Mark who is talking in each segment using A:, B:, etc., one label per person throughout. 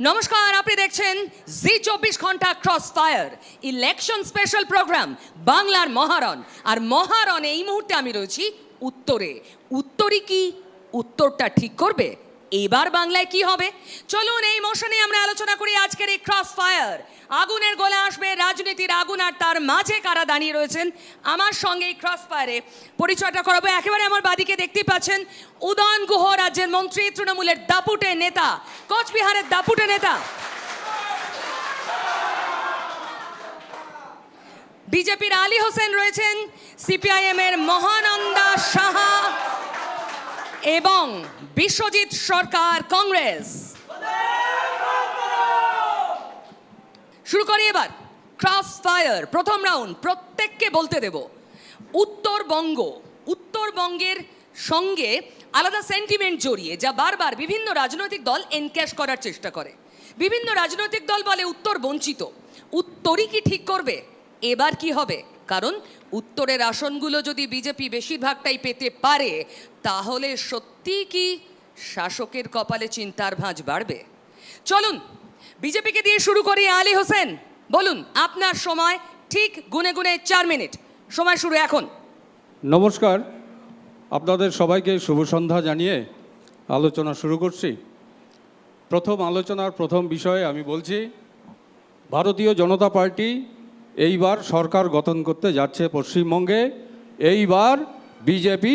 A: নমস্কার, আপনি দেখছেন Zee 24 Ghanta cross fire election special programme বাংলার মহারণ। আর মহারণে এই মুহূর্তে আমি রয়েছি উত্তরে। উত্তরই কি উত্তরটা ঠিক করবে? এবার বাংলায় কি হবে? চলুন এই মোশনে আমরা আলোচনা করি আজকের এই ক্রস ফায়ার। আগুনের গোলা আসবে, রাজনীতির আগুন, আর তার মাঝে কারা দাঁড়িয়ে রয়েছেন আমার সঙ্গে এই ক্রস ফায়ারে পরিচয়টা করাবো। একেবারে আমার বাদিকে দেখতেই পাচ্ছেন উদয়ন গুহ, রাজ্যের মন্ত্রী, তৃণমূলের দাপুটে নেতা, কোচবিহারের দাপুটে নেতা। বিজেপির আলী হোসেন রয়েছেন, সিপিআইএম এর মহানন্দা সাহা এবং বিশ্বজিৎ সরকার কংগ্রেস। শুরু করি এবার ক্রস ফায়ার প্রথম রাউন্ড। প্রত্যেককে বলতে দেব উত্তরবঙ্গের সঙ্গে আলাদা সেন্টিমেন্ট জড়িয়ে, যা বারবার বিভিন্ন রাজনৈতিক দল এনক্যাশ করার চেষ্টা করে। বিভিন্ন রাজনৈতিক দল বলে উত্তর বঞ্চিত। উত্তরই কি ঠিক করবে? এবার কি হবে? কারণ উত্তরের আসনগুলো যদি বিজেপি বেশিরভাগটাই পেতে পারে, তাহলে সত্যি কি শাসকের কপালে চিন্তার ভাঁজ বাড়বে? চলুন বিজেপিকে দিয়ে শুরু করি। আলী হোসেন, বলুন, আপনার সময় ঠিক গুনে গুনে 4 মিনিট। সময় শুরু এখন।
B: নমস্কার, আপনাদের সবাইকে শুভ সন্ধ্যা জানিয়ে আলোচনা শুরু করছি। প্রথম আলোচনার প্রথম বিষয়ে আমি বলছি, ভারতীয় জনতা পার্টি এইবার সরকার গঠন করতে যাচ্ছে পশ্চিমবঙ্গে। এইবার বিজেপি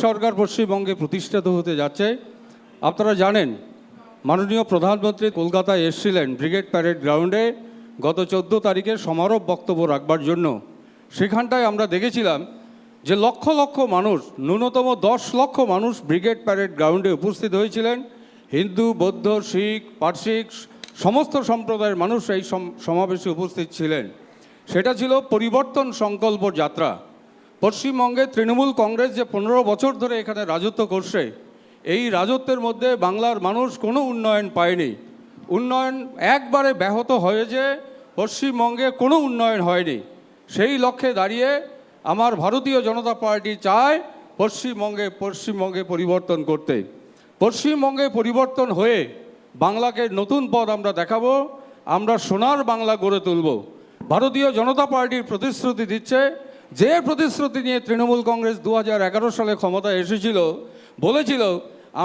B: সরকার পশ্চিমবঙ্গে প্রতিষ্ঠিত হতে যাচ্ছে। আপনারা জানেন, মাননীয় প্রধানমন্ত্রী কলকাতায় এসেছিলেন ব্রিগেড প্যারেড গ্রাউন্ডে গত 14 তারিখে সমারোহ বক্তব্য রাখবার জন্য। সেখানটায় আমরা দেখেছিলাম যে লক্ষ লক্ষ মানুষ, ন্যূনতম 10 লক্ষ মানুষ ব্রিগেড প্যারেড গ্রাউন্ডে উপস্থিত হয়েছিলেন। হিন্দু, বৌদ্ধ, শিখ, পার্সিক সমস্ত সম্প্রদায়ের মানুষ এই সমাবেশে উপস্থিত ছিলেন। সেটা ছিল পরিবর্তন সংকল্প যাত্রা। পশ্চিমবঙ্গে তৃণমূল কংগ্রেস যে 15 বছর ধরে এখানে রাজত্ব করছে, এই রাজত্বের মধ্যে বাংলার মানুষ কোনো উন্নয়ন পায়নি। উন্নয়ন একবারে ব্যাহত হয়েছে, পশ্চিমবঙ্গে কোনো উন্নয়ন হয়নি। সেই লক্ষ্যে দাঁড়িয়ে আমার ভারতীয় জনতা পার্টি চায় পশ্চিমবঙ্গে পরিবর্তন করতে। পশ্চিমবঙ্গে পরিবর্তন হয়ে বাংলাকে নতুন পথ আমরা দেখাবো, আমরা সোনার বাংলা গড়ে তুলব। ভারতীয় জনতা পার্টির প্রতিশ্রুতি দিচ্ছে, যে প্রতিশ্রুতি নিয়ে তৃণমূল কংগ্রেস 2011 সালে ক্ষমতায় এসেছিল, বলেছিল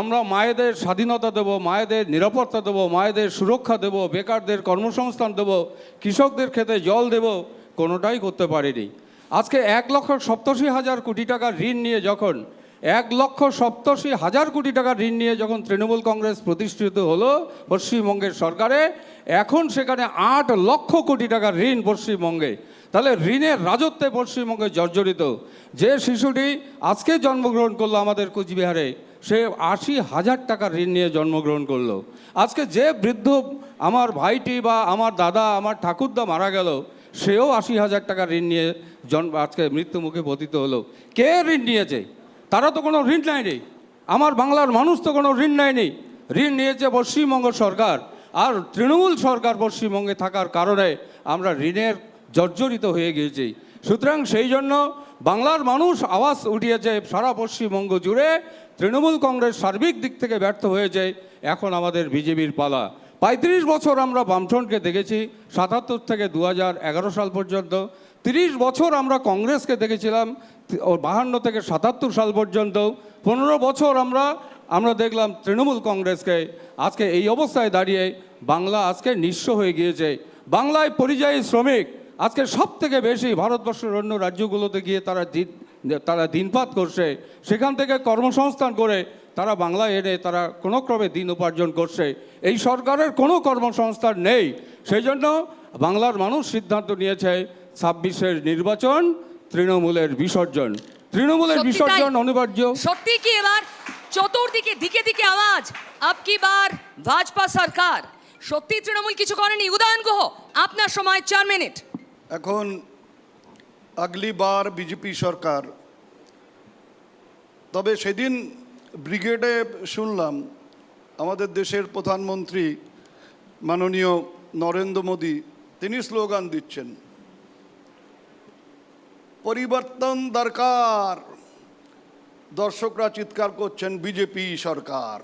B: আমরা মায়েদের স্বাধীনতা দেব, মায়েদের নিরাপত্তা দেব, মায়েদের সুরক্ষা দেব, বেকারদের কর্মসংস্থান দেব, কৃষকদের খেতে জল দেব, কোনোটাই করতে পারেনি। আজকে 1,87,000 কোটি টাকার ঋণ নিয়ে যখন 1,87,000 কোটি টাকার ঋণ নিয়ে যখন তৃণমূল কংগ্রেস প্রতিষ্ঠিত হলো পশ্চিমবঙ্গের সরকারে, এখন সেখানে 8 লক্ষ কোটি টাকার ঋণ পশ্চিমবঙ্গে। তাহলে ঋণের রাজত্বে পশ্চিমবঙ্গে জর্জরিত। যে শিশুটি আজকে জন্মগ্রহণ করলো আমাদের কোচবিহারে, সে 80,000 টাকার ঋণ নিয়ে জন্মগ্রহণ করলো। আজকে যে বৃদ্ধ আমার ভাইটি বা আমার দাদা, আমার ঠাকুরদা মারা গেল, সেও 80,000 টাকার ঋণ নিয়ে আজকে মৃত্যু মুখে পতিত হলো। কে ঋণ নিয়েছে? তারা তো কোনো ঋণ নেয়নি। আমার বাংলার মানুষ তো কোনো ঋণ নেয়নি। ঋণ নিয়েছে পশ্চিমবঙ্গ সরকার। আর তৃণমূল সরকার পশ্চিমবঙ্গে থাকার কারণে আমরা ঋণের জর্জরিত হয়ে গিয়েছি। সুতরাং সেই জন্য বাংলার মানুষ আওয়াজ উঠিয়েছে সারা পশ্চিমবঙ্গ জুড়ে। তৃণমূল কংগ্রেস সার্বিক দিক থেকে ব্যর্থ হয়েছে, এখন আমাদের বিজেপির পালা। 35 বছর আমরা বামফ্রন্টকে দেখেছি, 77 থেকে 2011 সাল পর্যন্ত। 30 বছর আমরা কংগ্রেসকে দেখেছিলাম, 52 থেকে 77 সাল পর্যন্ত। 15 বছর আমরা দেখলাম তৃণমূল কংগ্রেসকে। আজকে এই অবস্থায় দাঁড়িয়ে বাংলা আজকে নিঃস্ব হয়ে গিয়েছে। বাংলায় পরিযায়ী শ্রমিক আজকে সব থেকে বেশি ভারতবর্ষের অন্য রাজ্যগুলোতে গিয়ে তারা দিনপাত করছে। সেখান থেকে কর্মসংস্থান করে তারা বাংলায় এনে তারা কোনো ক্রমে দিন উপার্জন করছে। এই সরকারের কোনো কর্মসংস্থান নেই। সেই জন্য বাংলার মানুষ সিদ্ধান্ত নিয়েছে 26-এর নির্বাচন, তৃণমূলের বিসর্জন অনিবার্য।
A: সত্যি কি এবার চতুর্দিকে দিকে দিকে আওয়াজ, আব কি বার ভাজপা সরকার? সত্যি তৃণমূল কিছু করেনি? উদয়ন গুহ, আপনার সময় 4 মিনিট।
C: এখন আগলি বার বিজেপি সরকার। তবে সেদিন ব্রিগেডে শুনলাম আমাদের দেশের প্রধানমন্ত্রী মাননীয় নরেন্দ্র মোদী, তিনি স্লোগান দিচ্ছেন, পরিবর্তন দরকার। দর্শকরা চিৎকার করছেন বিজেপি সরকার।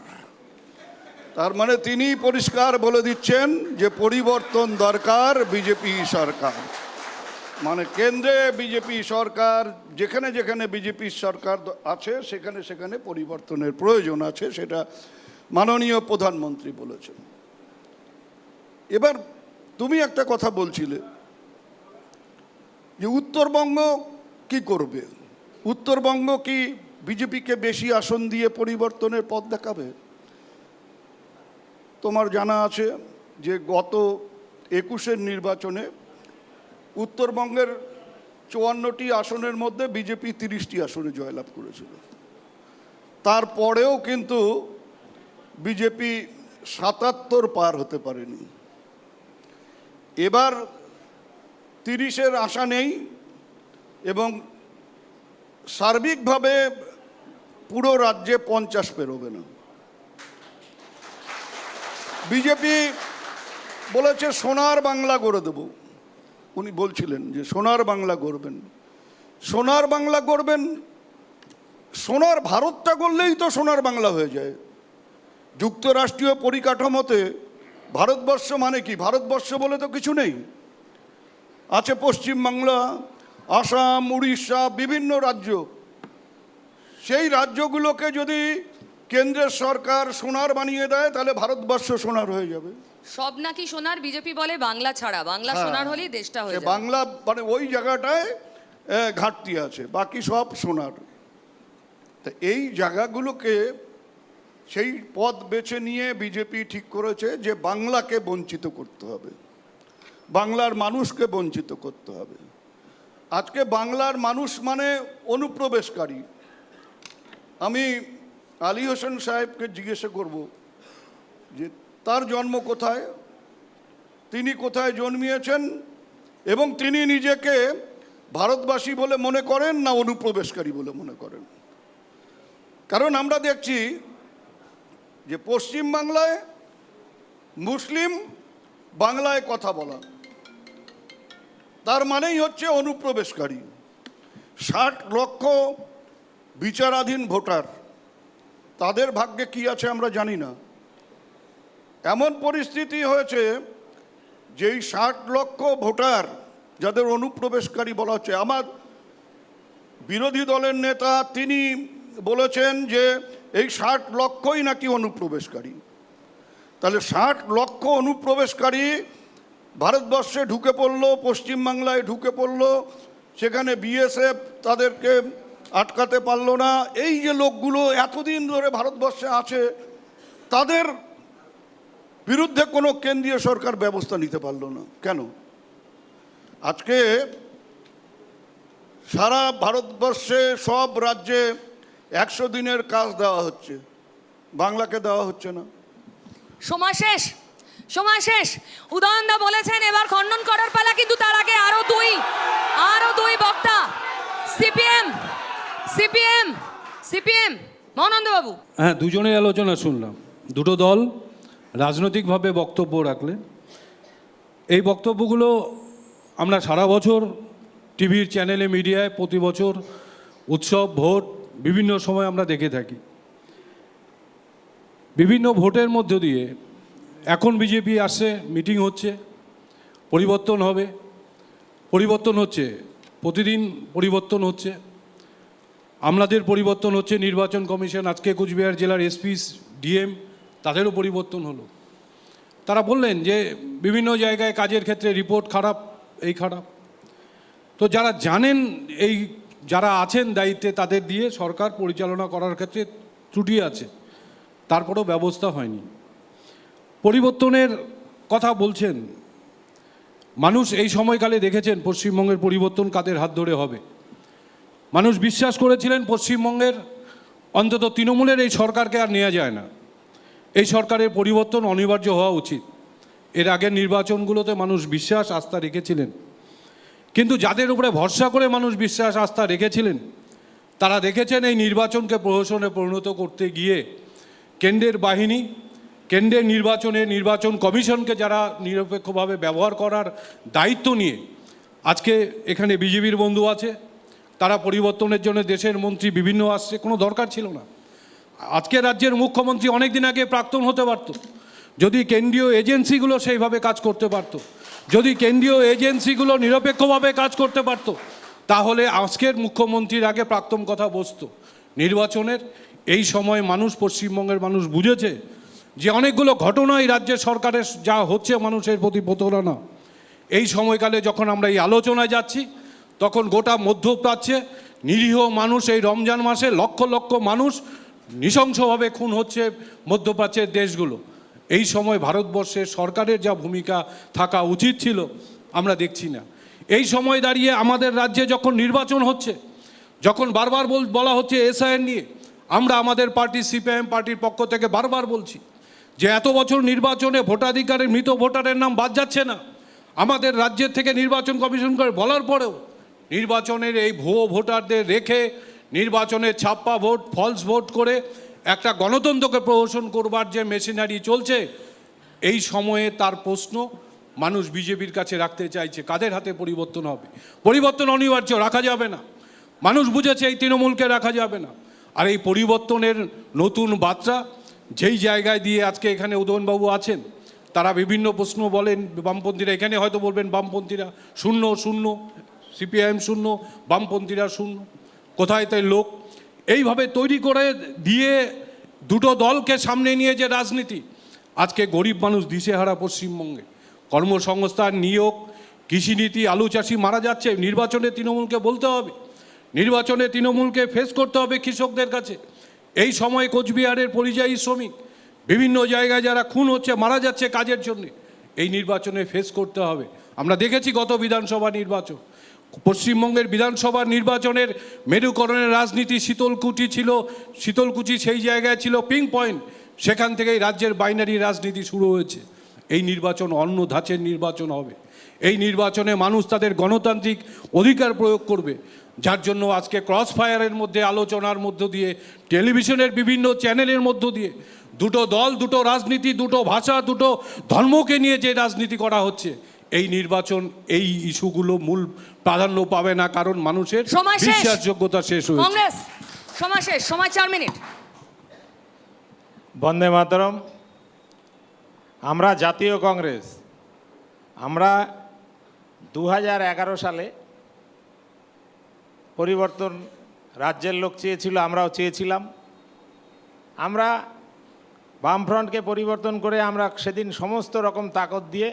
C: তার মানে তিনি পরিষ্কার বলে দিচ্ছেন যে পরিবর্তন দরকার, বিজেপি সরকার। মানে কেন্দ্রে বিজেপি সরকার, যেখানে যেখানে বিজেপি সরকার আছে সেখানে সেখানে পরিবর্তনের প্রয়োজন আছে, সেটা মাননীয় প্রধানমন্ত্রী বলেছেন। এবার তুমি একটা কথা বলছিলে যে উত্তরবঙ্গ কি করবে, উত্তরবঙ্গ কি বিজেপিকে বেশি আসন দিয়ে পরিবর্তনের পথ দেখাবে? তোমার জানা আছে যে গত 21-এর নির্বাচনে উত্তরবঙ্গের 54টি আসনের মধ্যে বিজেপি 30টি আসনে জয়লাভ করেছিল। তারপরেও কিন্তু বিজেপি 77 পার হতে পারেনি। এবার 30-এর আশা নেই এবং সার্বিকভাবে পুরো রাজ্যে 50 পেরোবে না। বিজেপি বলেছে সোনার বাংলা গড়ে দেব। উনি বলছিলেন যে সোনার বাংলা গড়বেন, সোনার বাংলা গড়বেন। সোনার ভারতটা গড়লেই তো সোনার বাংলা হয়ে যায়। যুক্তরাষ্ট্রীয় পরিকাঠামোতে ভারতবর্ষ মানে কি? ভারতবর্ষ বলে তো কিছু নেই। আছে পশ্চিমবাংলা, আসাম, উড়িষ্যা, বিভিন্ন রাজ্য। সেই রাজ্যগুলোকে যদি কেন্দ্রের সরকার সোনার বানিয়ে দেয় তাহলে ভারতবর্ষ সোনার হয়ে যাবে।
A: সব নাকি সোনার, বিজেপি বলে বাংলা ছাড়া, বাংলা সোনার হলেই দেশটা হয়ে যাবে।
C: বাংলা মানে ওই জায়গাটায় ঘাটতি আছে, বাকি সব সোনার। তা এই জায়গাগুলোকে, সেই পথ বেছে নিয়ে বিজেপি ঠিক করেছে যে বাংলাকে বঞ্চিত করতে হবে, বাংলার মানুষকে বঞ্চিত করতে হবে। আজকে বাংলার মানুষ মানে অনুপ্রবেশকারী। আমি আলী হোসেন সাহেবকে জিজ্ঞাসা করব যে তার জন্ম কোথায়, তিনি কোথায় জন্মিয়েছেন এবং তিনি নিজেকে ভারতবাসী বলে মনে করেন না অনুপ্রবেশকারী বলে মনে করেন। কারণ আমরা দেখছি যে পশ্চিমবাংলায় মুসলিম বাংলায় কথা বলা, তার মানেই হচ্ছে অনুপ্রবেশকারী। 60 লক্ষ বিচারাধীন ভোটার, তাদের ভাগ্যে কি আছে আমরা জানি না। এমন পরিস্থিতি হয়েছে যে এই 60 লক্ষ ভোটার যাদের অনুপ্রবেশকারী বলা হচ্ছে, আমার বিরোধী দলের নেতা তিনি বলেছেন যে এই 60 লক্ষই নাকি অনুপ্রবেশকারী। তাহলে 60 লক্ষ অনুপ্রবেশকারী ভারতবর্ষে ঢুকে পড়লো, পশ্চিমবাংলায় ঢুকে পড়লো, সেখানে বিএসএফ তাদেরকে আটকাতে পারলো না। এই যে লোকগুলো এতদিন ধরে ভারতবর্ষে আছে, তাদের বিরুদ্ধে কোনো কেন্দ্রীয় সরকার ব্যবস্থা নিতে পারলো না কেন? আজকে সারা ভারতবর্ষে সব রাজ্যে 100 দিনের কাজ দেওয়া হচ্ছে, বাংলাকে দেওয়া হচ্ছে না।
A: সময় শেষ, সময় শেষ। উদয়নদা বলেছেন এবার খণ্ডন করার পালা, কিন্তু তার আগে আরো দুই বক্তা। সিপিএম সিপিএম সিপিএম মহানন্দবাবু।
B: হ্যাঁ, দুজনের আলোচনা শুনলাম। দুটো দল রাজনৈতিকভাবে বক্তব্য রাখলেন। এই বক্তব্যগুলো আমরা সারা বছর টিভির চ্যানেলে, মিডিয়ায় প্রতি বছর উৎসব, ভোট, বিভিন্ন সময় আমরা দেখে থাকি। বিভিন্ন ভোটের মধ্য দিয়ে এখন বিজেপি আসছে, মিটিং হচ্ছে, পরিবর্তন হবে, পরিবর্তন হচ্ছে, প্রতিদিন পরিবর্তন হচ্ছে। আমলাদের পরিবর্তন হচ্ছে, নির্বাচন কমিশন, আজকে কুচবিহার জেলার এসপি, ডিএম, তাদেরও পরিবর্তন হলো। তারা বললেন যে বিভিন্ন জায়গায় কাজের ক্ষেত্রে রিপোর্ট খারাপ, এই খারাপ। তো যারা জানেন, এই যারা আছেন দায়িত্বে, তাদের দিয়ে সরকার পরিচালনা করার ক্ষেত্রে ত্রুটি আছে, তারপরেও ব্যবস্থা হয়নি। পরিবর্তনের কথা বলছেন, মানুষ এই সময়কালে দেখেছেন পশ্চিমবঙ্গের পরিবর্তন কাদের হাত ধরে হবে। মানুষ বিশ্বাস করেছিলেন পশ্চিমবঙ্গের অন্তত তৃণমূলের এই সরকারকে আর নেওয়া যায় না, এই সরকারের পরিবর্তন অনিবার্য হওয়া উচিত। এর আগের নির্বাচনগুলোতে মানুষ বিশ্বাস আস্থা রেখেছিলেন, কিন্তু যাদের উপরে ভরসা করে মানুষ বিশ্বাস আস্থা রেখেছিলেন, তারা দেখেছেন এই নির্বাচনকে প্রহসনে পরিণত করতে গিয়ে কেন্দ্রের বাহিনী, কেন্দ্রের নির্বাচন কমিশনকে যারা নিরপেক্ষভাবে ব্যবহার করার দায়িত্ব নিয়ে, আজকে এখানে বিজেপির বন্ধু আছে, তারা পরিবর্তনের জন্য দেশের মন্ত্রী বিভিন্ন আসছে, কোনো দরকার ছিল না।
D: আজকে রাজ্যের মুখ্যমন্ত্রী অনেক দিন আগে প্রাক্তন হতে পারত, যদি কেন্দ্রীয় এজেন্সিগুলো সেইভাবে কাজ করতে পারত, যদি কেন্দ্রীয় এজেন্সিগুলো নিরপেক্ষভাবে কাজ করতে পারত, তাহলে আজকের মুখ্যমন্ত্রীর আগে প্রাক্তন কথা বসতো। নির্বাচনের এই সময় মানুষ, পশ্চিমবঙ্গের মানুষ বুঝেছে যে অনেকগুলো ঘটনাই রাজ্যের সরকারের যা হচ্ছে মানুষের প্রতি প্রতারণা। এই সময়কালে যখন আমরা এই আলোচনায় যাচ্ছি, তখন গোটা মধ্যপ্রাচ্যে নিরীহ মানুষ, এই রমজান মাসে লক্ষ লক্ষ মানুষ নৃশংসভাবে খুন হচ্ছে মধ্যপ্রাচ্যের দেশগুলো। এই সময় ভারতবর্ষের সরকারের যা ভূমিকা থাকা উচিত ছিল আমরা দেখছি না। এই সময় দাঁড়িয়ে আমাদের রাজ্যে যখন নির্বাচন হচ্ছে, যখন বারবার বলা হচ্ছে এসআইআর নিয়ে, আমরা আমাদের পার্টি সিপিআইএম পার্টির পক্ষ থেকে বারবার বলছি যে এত বছর নির্বাচনে ভোটাধিকারের মৃত ভোটারের নাম বাদ যাচ্ছে না। আমাদের রাজ্যের থেকে নির্বাচন কমিশন করে বলার পরেও নির্বাচনের এই ভুয়ো ভোটারদের রেখে নির্বাচনের ছাপ্পা ভোট, ফলস ভোট করে একটা গণতন্ত্রকে প্রহসন করবার যে মেশিনারি চলছে, এই সময়ে তার প্রশ্ন মানুষ বিজেপির কাছে রাখতে চাইছে। কাদের হাতে পরিবর্তন হবে? পরিবর্তন অনিবার্য, রাখা যাবে না। মানুষ বুঝেছে এই তৃণমূলকে রাখা যাবে না। আর এই পরিবর্তনের নতুন বার্তা যেই জায়গায় দিয়ে আজকে এখানে উদয়নবাবু আছেন, তারা বিভিন্ন প্রশ্ন বলেন, বামপন্থীরা এখানে হয়তো বলবেন বামপন্থীরা শূন্য শূন্য, সিপিআইএম শূন্য, বামপন্থীরা শূন্য, কোথায় তাই লোক এইভাবে তৈরি করে দিয়ে দুটো দলকে সামনে নিয়ে যে রাজনীতি, আজকে গরিব মানুষ দিশেহারা পশ্চিমবঙ্গে। কর্মসংস্থান, নিয়োগ, কৃষিনীতি, আলু চাষি মারা যাচ্ছে। নির্বাচনে তৃণমূলকে বলতে হবে, নির্বাচনে তৃণমূলকে ফেস করতে হবে কৃষকদের কাছে। এই সময় কোচবিহারের পরিযায়ী শ্রমিক বিভিন্ন জায়গায় যারা খুন হচ্ছে, মারা যাচ্ছে কাজের জন্য, এই নির্বাচনে ফেস করতে হবে। আমরা দেখেছি গত বিধানসভা নির্বাচন, পশ্চিমবঙ্গের বিধানসভা নির্বাচনের মেরুকরণের রাজনীতি শীতলকুচি ছিল, শীতলকুচি সেই জায়গায় ছিল পিঙ্ক পয়েন্ট, সেখান থেকেই রাজ্যের বাইনারি রাজনীতি শুরু হয়েছে। এই নির্বাচন অন্য ধাঁচের নির্বাচন হবে। এই নির্বাচনে মানুষ তাদের গণতান্ত্রিক অধিকার প্রয়োগ করবে, যার জন্য আজকে ক্রস ফায়ারের মধ্যে, আলোচনার মধ্য দিয়ে, টেলিভিশনের বিভিন্ন চ্যানেলের মধ্য দিয়ে দুটো দল, দুটো রাজনীতি, দুটো ভাষা, দুটো ধর্মকে নিয়ে যে রাজনীতি করা হচ্ছে, এই নির্বাচন এই ইস্যুগুলো মূল প্রাধান্য পাবে না, কারণ মানুষের
A: সময় শেষ।
D: বিশ্বাসযোগ্যতা শেষ হয়েছে।
A: কংগ্রেস সময় শেষ, সময় 4 মিনিট।
E: বন্দে মাতরম। আমরা জাতীয় কংগ্রেস, আমরা 2011 সালে পরিবর্তন রাজ্যের লোক চেয়েছিল, আমরাও চেয়েছিলাম। আমরা বামফ্রন্টকে পরিবর্তন করে আমরা সেদিন সমস্ত রকম তাকত দিয়ে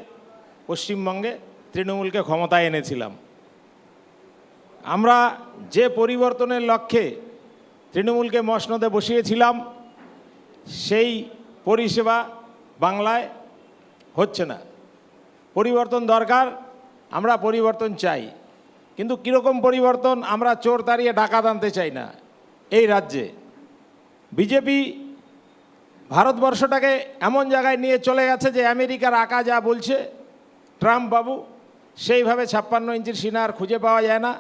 E: পশ্চিমবঙ্গে তৃণমূলকে ক্ষমতায় এনেছিলাম। আমরা যে পরিবর্তনের লক্ষ্যে তৃণমূলকে মসনদে বসিয়েছিলাম, সেই পরিষেবা বাংলায় হচ্ছে না। পরিবর্তন দরকার, আমরা পরিবর্তন চাই, কিন্তু কীরকম পরিবর্তন? আমরা চোর তাড়িয়ে ডাকাত আনতে চাই না এই রাজ্যে। বিজেপি ভারতবর্ষটাকে এমন জায়গায় নিয়ে চলে গেছে যে আমেরিকার আকা যা বলছে ট্রাম্প বাবু, সেইভাবে 56 ইঞ্চির সিনার খুঁজে পাওয়া যায় না।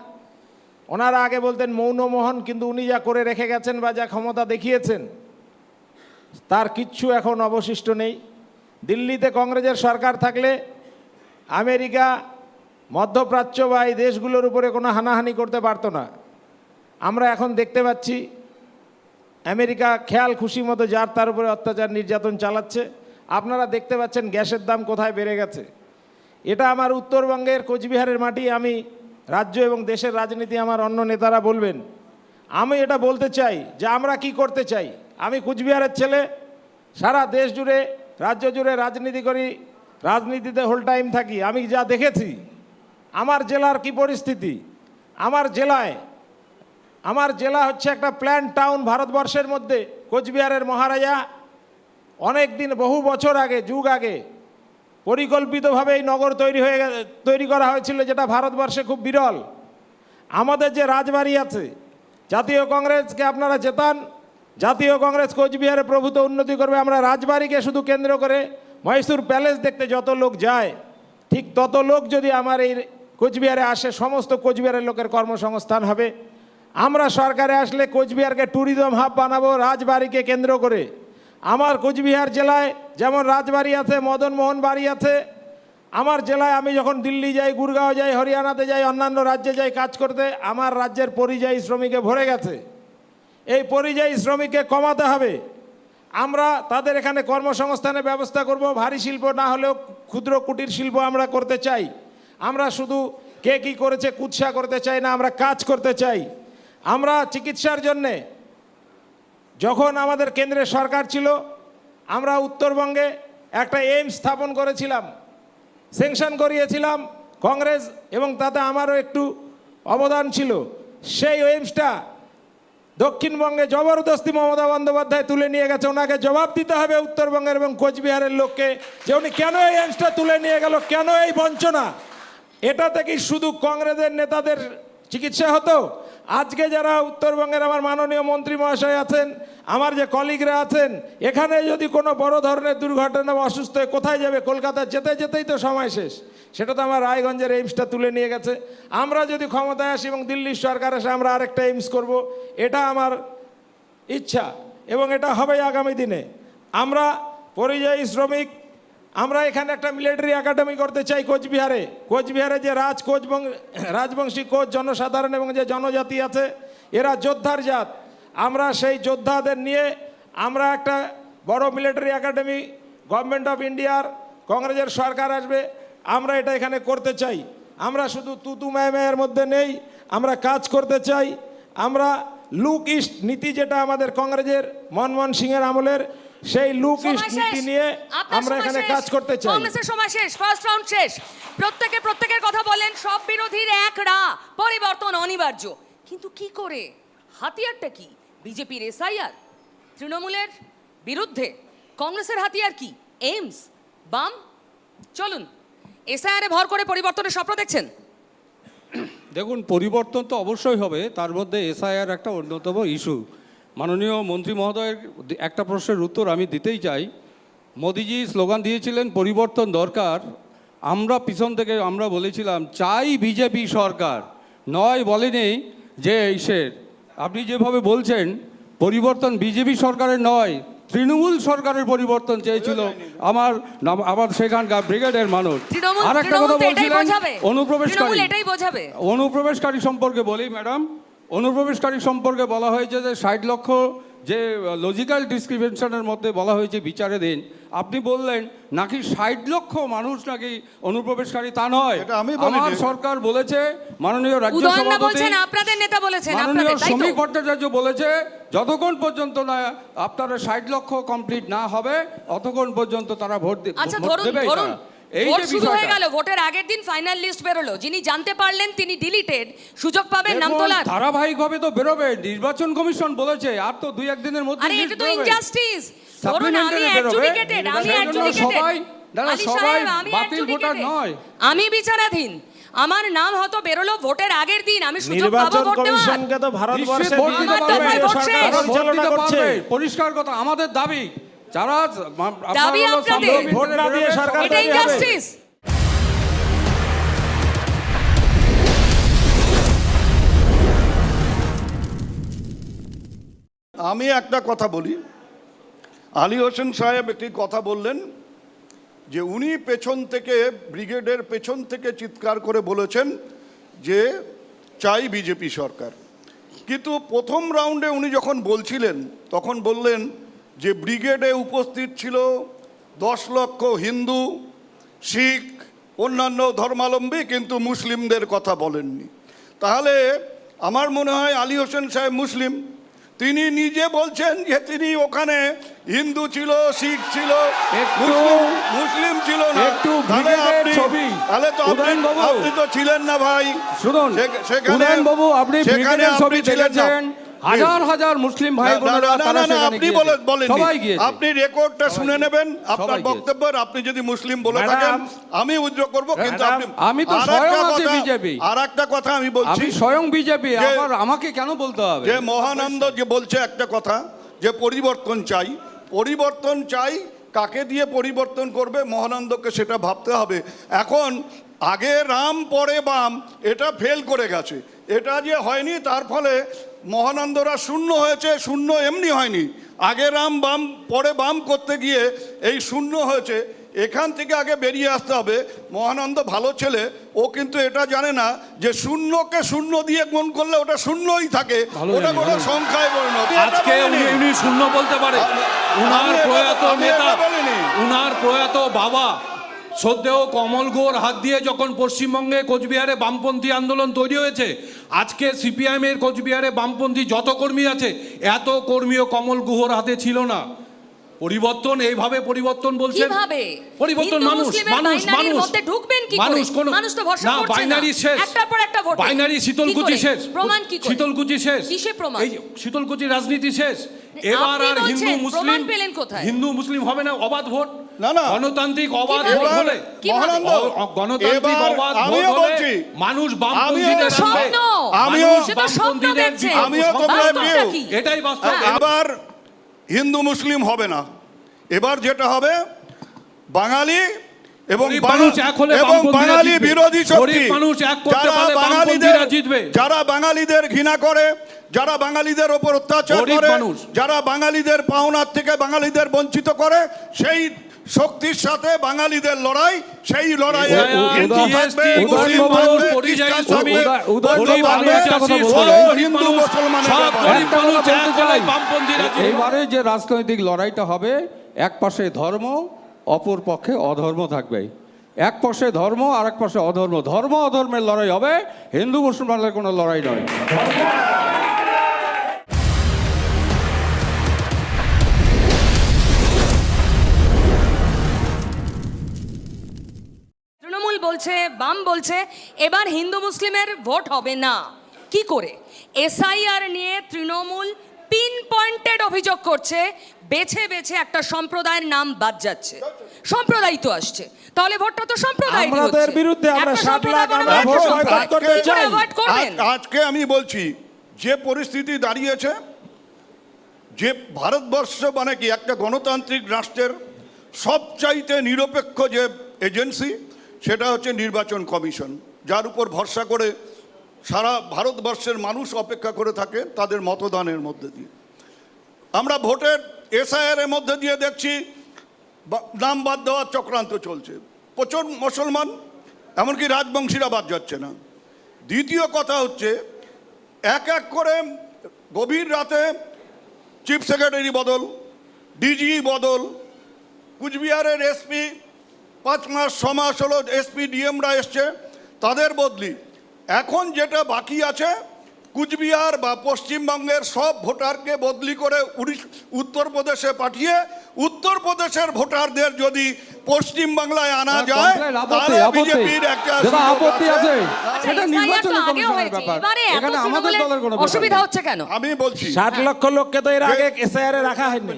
E: ওনারা আগে বলতেন মৌনমোহন, কিন্তু উনি যা করে রেখে গেছেন বা যা ক্ষমতা দেখিয়েছেন, তার কিচ্ছু এখন অবশিষ্ট নেই। দিল্লিতে কংগ্রেসের সরকার থাকলে আমেরিকা, মধ্যপ্রাচ্য বা এই দেশগুলোর উপরে কোনো হানাহানি করতে পারতো না। আমরা এখন দেখতে পাচ্ছি আমেরিকা খেয়াল খুশি মতো যার তার উপরে অত্যাচার নির্যাতন চালাচ্ছে। আপনারা দেখতে পাচ্ছেন গ্যাসের দাম কোথায় বেড়ে গেছে। এটা আমার উত্তরবঙ্গের কোচবিহারের মাটি। আমি রাজ্য এবং দেশের রাজনীতি আমার অন্য নেতারা বলবেন। আমি এটা বলতে চাই যে আমরা কি করতে চাই। আমি কোচবিহারের ছেলে, সারা দেশ জুড়ে, রাজ্য জুড়ে রাজনীতি করি, রাজনীতিতে হোল টাইম থাকি। আমি যা দেখেছি আমার জেলার কি পরিস্থিতি, আমার জেলা হচ্ছে একটা প্ল্যান টাউন ভারতবর্ষের মধ্যে। কোচবিহারের মহারাজা অনেক দিন, বহু বছর আগে, যুগ আগে পরিকল্পিতভাবে এই নগর তৈরি করা হয়েছিল, যেটা ভারতবর্ষে খুব বিরল। আমাদের যে রাজবাড়ি আছে, জাতীয় কংগ্রেসকে আপনারা জেতান, জাতীয় কংগ্রেস কোচবিহারে প্রভূত উন্নতি করবে। আমরা রাজবাড়িকে শুধু কেন্দ্র করে মহীশূর প্যালেস দেখতে যত লোক যায়, ঠিক তত লোক যদি আমার এই কোচবিহারে আসে, সমস্ত কোচবিহারের লোকের কর্মসংস্থান হবে। আমরা সরকারে আসলে কোচবিহারকে ট্যুরিজম হাব বানাবো রাজবাড়িকে কেন্দ্র করে। আমার কোচবিহার জেলায় যেমন রাজবাড়ি আছে, মদনমোহন বাড়ি আছে। আমার জেলায় আমি যখন দিল্লি যাই, গুরগাঁও যাই, হরিয়ানাতে যাই, অন্যান্য রাজ্যে যাই কাজ করতে, আমার রাজ্যের পরিযায়ী শ্রমিকে ভরে গেছে। এই পরিযায়ী শ্রমিককে কমাতে হবে। আমরা তাদের এখানে কর্মসংস্থানের ব্যবস্থা করব। ভারী শিল্প না হলেও ক্ষুদ্র কুটির শিল্প আমরা করতে চাই। আমরা শুধু কে কী করেছে কুৎসা করতে চাই না, আমরা কাজ করতে চাই। আমরা চিকিৎসার জন্যে যখন আমাদের কেন্দ্রের সরকার ছিল, আমরা উত্তরবঙ্গে একটা এইমস স্থাপন করেছিলাম, স্যাংশন করিয়েছিলাম কংগ্রেস, এবং তাতে আমারও একটু অবদান ছিল। সেই এইমসটা দক্ষিণবঙ্গে জবরদস্তি মমতা বন্দ্যোপাধ্যায় তুলে নিয়ে গেছে। ওনাকে জবাব দিতে হবে উত্তরবঙ্গের এবং কোচবিহারের লোককে যে উনি কেন এই এইমসটা তুলে নিয়ে গেল, কেন এই বঞ্চনা। এটাতে কি শুধু কংগ্রেসের নেতাদের চিকিৎসা হতো? আজকে যারা উত্তরবঙ্গের আমার মাননীয় মন্ত্রী মহাশয় আছেন, আমার যে কলিগরা আছেন, এখানে যদি কোনো বড় ধরনের দুর্ঘটনা বা অসুস্থ হয়ে কোথায় যাবে? কলকাতা যেতে যেতেই তো সময় শেষ। সেটা তো আমার রায়গঞ্জের এইমসটা তুলে নিয়ে গেছে। আমরা যদি ক্ষমতায় আসি এবং দিল্লির সরকার আসে, আমরা আরেকটা এইমস করব, এটা আমার ইচ্ছা এবং এটা হবে আগামী দিনে। আমরা পরিযায়ী শ্রমিক, আমরা এখানে একটা মিলিটারি একাডেমি করতে চাই কোচবিহারে। কোচবিহারে যে রাজবংশী কোচ জনসাধারণ এবং যে জনজাতি আছে, এরা যোদ্ধার জাত। আমরা সেই যোদ্ধাদের নিয়ে আমরা একটা বড় মিলিটারি একাডেমি, গভর্নমেন্ট অফ ইন্ডিয়ার কংগ্রেসের সরকার আসবে, আমরা এটা এখানে করতে চাই। আমরা শুধু তুতু ম্যামের মধ্যে নেই, আমরা কাজ করতে চাই। আমরা লুক ইস্ট নীতি, যেটা আমাদের কংগ্রেসের মনমোহন সিংয়ের আমলের, সেই লুক ইস্ট নীতি নিয়ে আমরা এখানে কাজ করতে চাই।
A: কংগ্রেসের সময় শেষ, ফার্স্ট রাউন্ড শেষ। প্রত্যেকের কথা বলেন, সব বিরোধীর এক রা, পরিবর্তন অনিবার্য। কিন্তু কি করে? হাতিয়ারটা কি? বিজেপির এসআইআর? তৃণমূলের বিরুদ্ধে কংগ্রেসের হাতিয়ার কি? এইমস, বাম? চলুন এসআইআরে ভর করে পরিবর্তনের স্বপ্ন দেখছেন?
B: দেখুন, পরিবর্তন তো অবশ্যই হবে, তার মধ্যে এসআইআর একটা অন্যতম ইস্যু। মাননীয় মন্ত্রী মহোদয়ের একটা প্রশ্নের উত্তর আমি দিতেই চাই। মোদিজি স্লোগান দিয়েছিলেন পরিবর্তন দরকার, আমরা পিছন থেকে আমরা বলেছিলাম চাই বিজেপি সরকার, নয় বলেনি যে ইসের। আপনি যেভাবে বলছেন পরিবর্তন বিজেপি সরকারের নয়, তৃণমূল সরকারের পরিবর্তন চেয়েছিল আমার সেখানকার ব্রিগেডের মানুষ। আর একটা কথা বলছিলেন অনুপ্রবেশকারী সম্পর্কে বলি ম্যাডাম। অনুপ্রবেশকারী সম্পর্কে বলা হয়েছে যে 60 লক্ষ যে লজিক্যাল ডিসক্রিমিনেশনের মধ্যে বলা হয়েছে বিচারে দিন। আপনি বললেন নাকি 60 লক্ষ মানুষ নাকি অনুপ্রবেশকারী, তা নয়। আমার সরকার বলেছে, মাননীয় রাজ্য সভাপতি
A: আপনাদের নেতা বলেছেন,
B: মাননীয় শ্রমিক ভট্টাচার্য বলেছে, যতক্ষণ পর্যন্ত না আপনারা 60 লক্ষ কমপ্লিট না হবে ততক্ষণ পর্যন্ত তারা ভোট দেবে।
A: ভোট শুরু হয়ে গেল, ভোটের আগের দিন ফাইনাল লিস্ট বেরোলো, যিনি জানতে পারলেন তিনি ডিলিটেড, সুযোগ পাবেন নাম তোলার।
B: ধারাবাহিকভাবে তো বেরোবে, নির্বাচন কমিশন বলেছে আর তো 2-1 দিনের মধ্যে।
A: আরে এটা তো ইনজাস্টিস। ধরুন আমি অ্যাডজুডিকেটেড,
B: সবাই বাতিল ভোটার নয়,
A: আমি বিচারাধীন, আমার নাম হয়তো বেরোলো ভোটের আগের দিন, আমি সুযোগ পাবো ভোট দেওয়ার।
E: কমিশনকে তো ভারতবর্ষে
B: পরিষ্কার কথা। আমাদের দাবি যারা
E: ভোট না দিয়ে সরকার তৈরি হবে।
C: আমি একটা কথা বলি, আলী হোসেন সাহেব একটি কথা বললেন যে উনি পেছন থেকে, ব্রিগেডের পেছন থেকে চিৎকার করে বলেছেন যে চাই বিজেপি সরকার। কিন্তু প্রথম রাউন্ডে উনি যখন বলছিলেন তখন বললেন যে ব্রিগেডে উপস্থিত ছিল 10 লক্ষ হিন্দু, শিখ, অন্যান্য ধর্মাবলম্বী, কিন্তু মুসলিমদের কথা বলেননি। তাহলে আমার মনে হয় আলী হোসেন সাহেব মুসলিম, তিনি নিজে বলছেন যে তিনি ওখানে হিন্দু ছিল, শিখ ছিল, মুসলিম ছিল না। তাহলে তো আপনি তো ছিলেন না ভাই।
B: শুনুন বাবু, আপনি ব্রিগেডের ছবি দেখেছেন, হাজার হাজার মুসলিম ভাই বোনেরা তারা সেখানে গিয়েছে, সবাই গিয়েছে।
C: আপনি রেকর্ডটা শুনে নেবেন আপনার বক্তব্যের। আপনি যদি মুসলিম বলে থাকেন আমি উদ্যোগ করব, কিন্তু
B: আমি তো স্বয়ং আছি বিজেপি।
C: আর একটা কথা আমি বলছি,
B: আমি স্বয়ং বিজেপি, আবার আমাকে কেন বলতে হবে?
C: যে মহানন্দ যে বলছে একটা কথা যে পরিবর্তন চাই, পরিবর্তন চাই, কাকে দিয়ে পরিবর্তন করবে মহানন্দকে সেটা ভাবতে হবে। এখন আগে রাম পরে বাম, এটা ফেল করে গেছে, এটা যে হয়নি, তার ফলে মহানন্দরা শূন্য হয়েছে। শূন্য এমনি হয়নি, আগে রাম বাম পরে বাম করতে গিয়ে এই শূন্য হয়েছে। এখান থেকে আগে বেরিয়ে আসতে হবে। মহানন্দ ভালো ছেলে, ও কিন্তু এটা জানে না যে শূন্যকে শূন্য দিয়ে গুণ করলে ওটা শূন্যই থাকে, ওটা কোনো সংখ্যায় পরিণত।
D: আজকে উনি শূন্য বলতে পারে। উনার প্রয়াত নেতা, উনার প্রয়াত বাবা শ্রদ্ধেয় কমল গুহর হাত দিয়ে যখন পশ্চিমবঙ্গে কোচবিহারে বামপন্থী আন্দোলন তৈরি হয়েছে, আজকে সিপিআইএমের কোচবিহারে বামপন্থী যত কর্মী আছে, এত কর্মীও কমল গুহর হাতে ছিল না। পরিবর্তন এইভাবে পরিবর্তন বলছেন,
A: কিভাবে
D: পরিবর্তন
A: হিন্দু
D: মানুষ
A: মুসলিমের
D: মানুষ
A: বাইনারির
D: মানুষ
A: মধ্যে ঢুকবেন কি করে?
D: মানুষ কোন
A: মানুষ তো ভরসা
D: না,
A: করছে না।
D: বাইনারি শেষ,
A: একটার পর একটা ভোট,
D: বাইনারি শীতলকুচি
A: কি করে?
D: শেষ,
A: প্রমাণ কি করে?
D: শীতলকুচি শেষ,
A: কিসে প্রমাণ?
D: এই শীতলকুচি রাজনীতি শেষ। এবার
A: আপনি
D: আর
A: বলছেন,
D: হিন্দু মুসলিম,
A: প্রমাণ পেলেন কোথায়?
D: হিন্দু মুসলিম হবে না, অবাধ ভোট,
C: না, না।
D: গণতান্ত্রিক অবাধ
A: কিভাবে?
D: ভোট হলে,
A: কিভাবে?
D: গণতান্ত্রিক
C: এবার
D: অবাধ ভোট
C: আমিও
D: হলে
C: বলছি,
D: মানুষ
A: সেটা
D: বামপন্থীদের
A: স্বপ্ন,
C: আমিও-
A: সেটা স্বপ্ন দেখছেন।
C: আমিও তো
A: বাস্তবটা কি?
D: এটাই বাস্তব।
A: হ্যাঁ।
C: এবার হিন্দু মুসলিম হবে না, এবার যেটা হবে বাঙালি এবং
D: গরিব মানুষ এক হলে
C: এবং
D: বামপন্থীরা
C: বাঙালি
D: জিতবে।
C: বিরোধী
D: গরিব
C: শক্তি
D: মানুষ এক করতে
C: যারা
D: পারলে
C: বাঙালিদের
D: বামপন্থীরা জিতবে।
C: যারা বাঙালিদের ঘৃণা করে, যারা বাঙালিদের ওপর অত্যাচার
D: গরিব
C: করে,
D: মানুষ।
C: যারা বাঙালিদের পাওনার থেকে বাঙালিদের বঞ্চিত করে, সেই শক্তির সাথে বাঙালিদের লড়াই, সেই লড়াইয়ে হিন্দু থাকবে, মুসলিম থাকবে, খ্রিস্টান থাকবে, বৌদ্ধ থাকবে, বড় হিন্দু মুসলমানের ব্যাপার।
B: একটা কথা বলতে চাই,
D: বামপন্থীরা জিতবে।
B: এইবারে যে রাজনৈতিক লড়াইটা হবে, এক পাশে ধর্ম, অপর পক্ষে অধর্ম থাকবে। এক পাশে ধর্ম আর এক পাশে অধর্ম, ধর্ম অধর্মের লড়াই হবে, হিন্দু মুসলমানের কোনো লড়াই নয়।
A: তৃণমূল বলছে, বাম বলছে এবার হিন্দু মুসলিমের ভোট হবে না। কি করে? এসআইআর নিয়ে তৃণমূল পিন পয়েন্টেড অভিযোগ করছে, বেছে বেছে একটা সম্প্রদায়ের নাম বাদ যাচ্ছে। সম্প্রদায় তো আসছে, তাহলে ভোটটা তো সম্প্রদায়
E: আমরা তো এর বিরুদ্ধে, আমরা 60 লাখ আমরা ভোট বয়কট করতে চাই।
C: আজকে আমি বলছি যে পরিস্থিতি দাঁড়িয়েছে, যে ভারতবর্ষ মানে কি একটা গণতান্ত্রিক রাষ্ট্রের সবচাইতে নিরপেক্ষ যে এজেন্সি, সেটা হচ্ছে নির্বাচন কমিশন, যার উপর ভরসা করে সারা ভারতবর্ষের মানুষ অপেক্ষা করে থাকে তাদের মতদানের মধ্যে দিয়ে। আমরা ভোটের এসআইআর এর মধ্যে দিয়ে দেখছি নাম বাদ দেওয়ার চক্রান্ত চলছে। প্রচুর মুসলমান, এমনকি রাজবংশীরা বাদ যাচ্ছে না। দ্বিতীয় কথা হচ্ছে, এক এক করে গভীর রাতে চিফ সেক্রেটারি বদল, ডিজি বদল, কুচবিহারের এসপি 5 মাস 6 মাস হলো এসপি ডিএমরা এসছে, তাদের বদলি। এখন যেটা বাকি আছে, কুচবিহার বা পশ্চিমবঙ্গের সব ভোটারকে বদলি করে উত্তরপ্রদেশে পাঠিয়ে উত্তরপ্রদেশের ভোটারদের যদি পশ্চিমবাংলায় আনা যায়, তাহলে বিজেপির একটা
B: আপত্তি আছে।
A: আচ্ছা,
B: এটা
A: SIR
B: নির্বাচন
A: তো আগেও
B: কমিশনের
A: হয়েছে,
B: ব্যাপার,
A: এবারে এত
B: এখানে আমাদের
A: তৃণমূলের
B: দলের কোনো ব্যাপার
A: অসুবিধা
B: নেই।
A: হচ্ছে কেন?
C: আমি বলছি
E: 60 লক্ষ লোককে তো এর আগে এসআইআর রাখা হয়নি।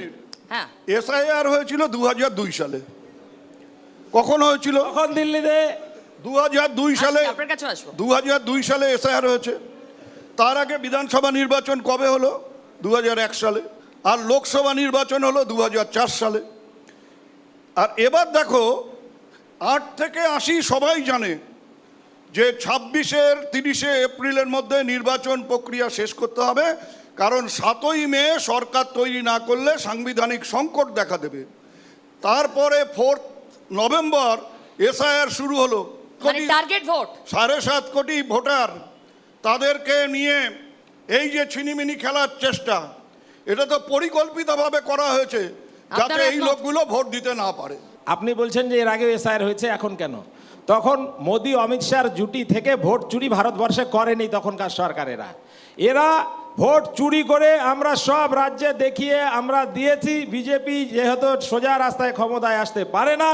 A: হ্যাঁ,
C: এসআইআর হয়েছিল 2002 সালে। কখন হয়েছিল?
E: তখন দিল্লিতে
C: 2002 সালে,
A: আপনার কাছে আসবো।
C: 2002 সালে এসআইআর হয়েছে। তার আগে বিধানসভা নির্বাচন কবে হলো? 2001 সালে। আর লোকসভা নির্বাচন হলো 2004 সালে। আর এবার দেখো, 8 থেকে 80 সবাই জানে যে 26-30 এপ্রিলের মধ্যে নির্বাচন প্রক্রিয়া শেষ করতে হবে, কারণ 7ই মে সরকার তৈরি না করলে সাংবিধানিক সংকট দেখা দেবে। তারপরে 4 নভেম্বর এসআইআর শুরু হলো।
A: মানে টার্গেট ভোট
C: 7.5 কোটি ভোটার, তাদেরকে নিয়ে এই যে ছিনিমিনি খেলার চেষ্টা, এটা তো পরিকল্পিতভাবে করা হয়েছে যাতে
A: আপনারা
C: এই
A: একমত?
C: লোকগুলো ভোট দিতে না পারে।
E: আপনি বলছেন যে এর আগে এসআইআর হয়েছে, এখন কেন? তখন মোদি অমিত শাহর জুটি থেকে ভোট চুরি ভারতবর্ষে করেনি তখনকার সরকারেরা। এরা ভোট চুরি করে আমরা সব রাজ্যে দেখিয়ে আমরা দিয়েছি। বিজেপি যেহেতু সোজা রাস্তায় ক্ষমতায় আসতে পারে না,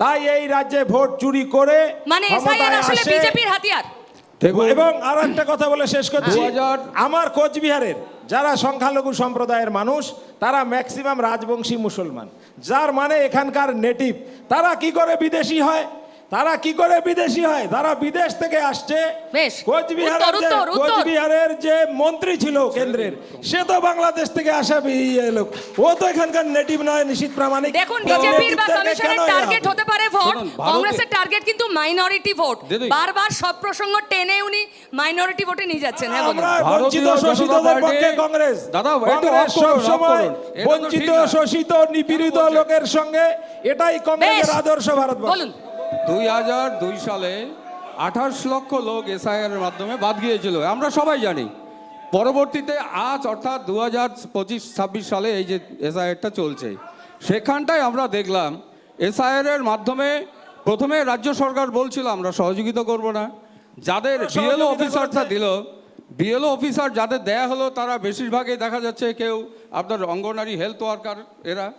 E: তাই এই রাজ্যে ভোট চুরি করে
A: মানে এসআইআর
E: ক্ষমতায়
A: আসলে
E: আসে।
A: বিজেপির হাতিয়ার।
E: এবং আর একটা কথা বলে শেষ করছি,
B: 2000
E: আমার কোচবিহারের যারা সংখ্যালঘু সম্প্রদায়ের মানুষ, তারা ম্যাক্সিমাম রাজবংশী মুসলমান, যার মানে এখানকার নেটিভ। তারা কি করে বিদেশি হয়? তারা কি করে বিদেশি হয়? তারা বিদেশ থেকে আসছে।
A: বেশ।
E: কোচবিহারের
A: উত্তর।
E: কোচবিহারের যে মন্ত্রী ছিল কেন্দ্রের, সে তো বাংলাদেশ থেকে আসা লোক, ও তো এখানকার নেটিভ নয়, নিশ্চিত প্রামাণিক।
A: দেখুন
E: তো
A: বিজেপির বা
E: native থেকে
A: কমিশনের
E: কেন এ
A: টার্গেট
E: হবে?
A: হতে পারে ভোট,
B: শুনুন, ভারতে-
A: কংগ্রেসের টার্গেট কিন্তু মাইনরিটি ভোট।
B: দিদি।
A: বারবার সব প্রসঙ্গ টেনে উনি মাইনরিটি ভোটে নিয়ে যাচ্ছেন। হ্যাঁ বলুন।
E: আমরা
B: ভারতীয়
E: বঞ্চিত
B: জনতা
E: শোষিতদের
B: পার্টি-
E: পক্ষে কংগ্রেস।
B: দাদা, একটু
E: কংগ্রেস
B: off করুন, off
E: সবসময়
B: করুন। এটা তো
E: বঞ্চিত
B: ঠিক না।
E: শোষিত নিপীড়িত লোকের সঙ্গে, এটাই কংগ্রেসের
A: বেশ।
E: আদর্শ ভারতবর্ষ।
A: বলুন।
B: 2002 সালে 28 লক্ষ লোক এসআইআর এর মাধ্যমে বাদ গিয়েছিল, আমরা সবাই জানি। পরবর্তীতে আজ অর্থাৎ 2025-26 সালে এই যে এসআইআরটা চলছে, সেখানটায় আমরা দেখলাম এসআইআর এর মাধ্যমে প্রথমে রাজ্য সরকার বলছিল আমরা সহযোগিতা করব না, যাদের বিএলও অফিসারটা দিল, বিএলও অফিসার যাদের দেয়া হলো তারা বেশিরভাগই দেখা যাচ্ছে কেউ আপনার অঙ্গনারী হেলথ ওয়ার্কার, এরা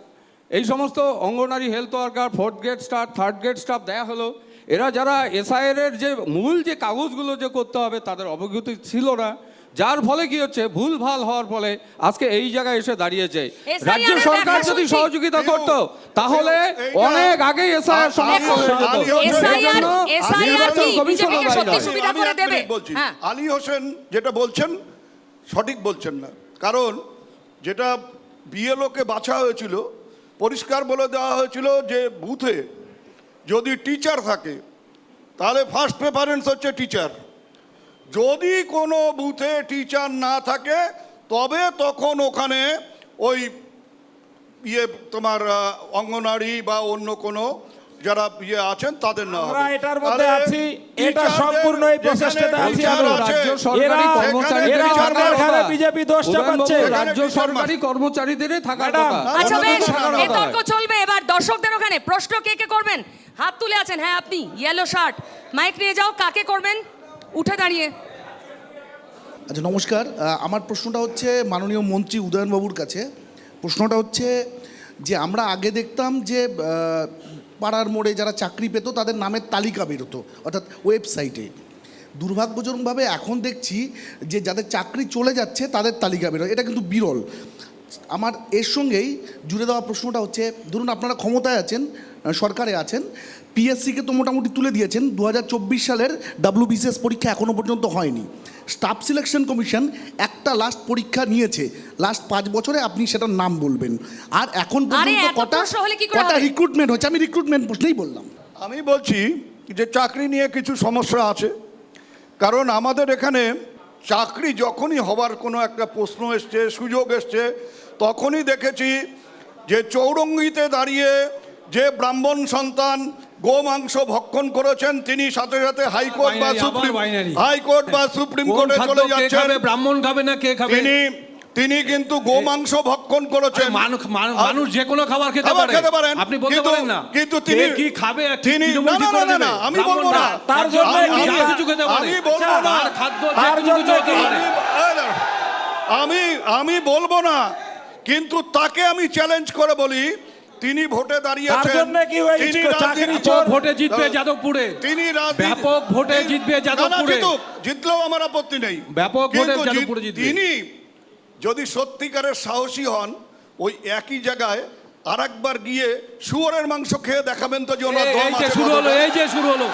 B: এই সমস্ত অঙ্গনারী health worker, 4th grade staff, 3rd grade staff দেয়া হলো, এরা যারা এসআইআর এর যে মূল যে কাগজগুলো যে করতে হবে তাদের অবগতি ছিল না, যার ফলে কি হচ্ছে ভুল ভাল হওয়ার ফলে আজকে এই জায়গায় এসে দাঁড়িয়েছে।
A: SIR
B: রাজ্য
A: এর
B: সরকার
A: ব্যাখ্যা
B: যদি
A: শুনছি।
B: সহযোগিতা করত তাহলে
C: এইটা-
B: অনেক আগেই এসআইআর সমাপ্ত হয়ে যেত।
C: আলী হোসেন-
B: এর জন্য
A: SIR
B: নির্বাচন
A: কি
B: কমিশনও
A: বিজেপিকে
B: দায়ী
A: সত্যি
B: নয়।
A: সুবিধা
C: আমি
A: করে
C: এক
A: দেবে?
C: মিনিট বলছি।
A: হ্যাঁ।
C: আলী হোসেন যেটা বলছেন সঠিক বলছেন না, কারণ যেটা বিএলওকে বাছা হয়েছিল, পরিষ্কার বলে দেওয়া হয়েছিল যে বুথে যদি টিচার থাকে তাহলে ফার্স্ট প্রেফারেন্স হচ্ছে টিচার, যদি কোনো বুথে টিচার না থাকে তবে তখন ওখানে ওই তোমার অঙ্গনারী বা অন্য কোনো যারা আছেন তাদের না
E: আমরা এটার মধ্যে আছি, এটা সম্পূর্ণ এই প্রচেষ্টাতে আছি আমরা।
B: রাজ্য সরকারি
E: এরা-
B: কর্মচারীদের
E: এরা
B: থাকার
E: আমাদের ঘরে
B: কথা।
E: বিজেপি দোষটা
B: উদয়নবাবু,
E: পাচ্ছে।
B: রাজ্য সরকারি কর্মচারীদেরই থাকার
E: ম্যাডাম,
B: কথা।
A: আচ্ছা
B: অন্যদের
A: বেশ,
B: থাকার
A: এই
B: কথা
A: তর্ক
B: নয়।
A: চলবে। এবার দর্শকদের ওখানে প্রশ্ন কে কে করবেন? হাত তুলে আছেন। হ্যাঁ আপনি, ইয়েলো শার্ট, মাইক নিয়ে যাও। কাকে করবেন? উঠে দাঁড়িয়ে।
F: আচ্ছা নমস্কার, আমার প্রশ্নটা হচ্ছে মাননীয় মন্ত্রী উদয়নবাবুর কাছে। প্রশ্নটা হচ্ছে যে আমরা আগে দেখতাম যে পাড়ার মোড়ে যারা চাকরি পেত তাদের নামের তালিকা বেরোতো, অর্থাৎ ওয়েবসাইটে। দুর্ভাগ্যজনকভাবে এখন দেখছি যে যাদের চাকরি চলে যাচ্ছে তাদের তালিকা বেরোয়, এটা কিন্তু বিরল। আমার এর সঙ্গেই জুড়ে দেওয়া প্রশ্নটা হচ্ছে, ধরুন আপনারা ক্ষমতায় আছেন, সরকারে আছেন, পিএসসিকে তো মোটামুটি তুলে দিয়েছেন, 2024 সালের WBCS পরীক্ষা এখনও পর্যন্ত হয়নি। স্টাফ সিলেকশন কমিশন একটা লাস্ট পরীক্ষা নিয়েছে লাস্ট 5 বছরে, আপনি সেটার নাম বলবেন। আর এখন পর্যন্ত
A: এত
F: কটা
A: প্রশ্ন হলে কি করে
F: কটা
A: হবে?
F: রিক্রুটমেন্ট হচ্ছে? আমি রিক্রুটমেন্ট প্রশ্নেই বললাম।
C: আমি বলছি যে চাকরি নিয়ে কিছু সমস্যা আছে, কারণ আমাদের এখানে চাকরি যখনই হবার কোনো একটা প্রশ্ন এসছে, সুযোগ এসছে, তখনই দেখেছি যে চৌরঙ্গিতে দাঁড়িয়ে যে ব্রাহ্মণ সন্তান গোমাংস ভক্ষণ করেছেন তিনি সাথে সাথে হাইকোর্ট বা
D: বাইনারি,
C: সুপ্রিম
D: আবার বাইনারি।
C: হাইকোর্ট বা সুপ্রিম
D: কোন
C: কোর্টে
D: খাদ্য
C: চলে
D: কে
C: যাচ্ছেন।
D: খাবে? ব্রাহ্মণ খাবে না কে খাবে?
C: তিনি কিন্তু গোমাংস ভক্ষণ করেছেন।
D: মানুষ যে কোনো খাবার খেতে
C: খাবার
D: পারে,
C: খেতে পারেন,
D: আপনি বলতে
C: কিন্তু-
D: পারেন না
C: কিন্তু
D: কে
C: তিনি-
D: কি খাবে আর কি
C: তিনি-
D: তৃণমূল
C: না,
D: কি
C: না,
D: করে
C: না,
D: দেবে?
C: না, আমি বলবো না।
E: তার জন্য
C: আমি-
D: যা কিছু খেতে পারে।
C: আমি বলবো না।
D: তার খাদ্য যে
E: তার
D: কোনো
E: জন্য
D: কিছু খেতে
E: কি?
D: পারে।
C: আমি বলবো না, কিন্তু তাকে আমি চ্যালেঞ্জ করে বলি, তিনি ভোটে দাঁড়িয়েছেন।
E: তার জন্য কি হয়েছে?
C: তিনি
E: চাকরি
C: রাজনীতি-
E: চোর
D: ভোটে জিতবে যাদবপুরে,
C: তিনি রাজনীতি-
D: ব্যাপক ভোটে জিতবে
C: না, না,
D: যাদবপুরে।
C: জিতলেও আমার আপত্তি নেই।
D: ব্যাপক ভোটে
C: কিন্তু
D: যাদবপুরে জিতবে।
C: তিনি যদি সত্যিকারের সাহসী হন, ওই একই জায়গায় আরেকবার গিয়ে শুয়োরের মাংস খেয়ে দেখাবেন তো যে ওনার দম
D: এই যে
C: আছে
D: শুরু হলো,
C: কতটা।
D: এই যে শুরু হলো,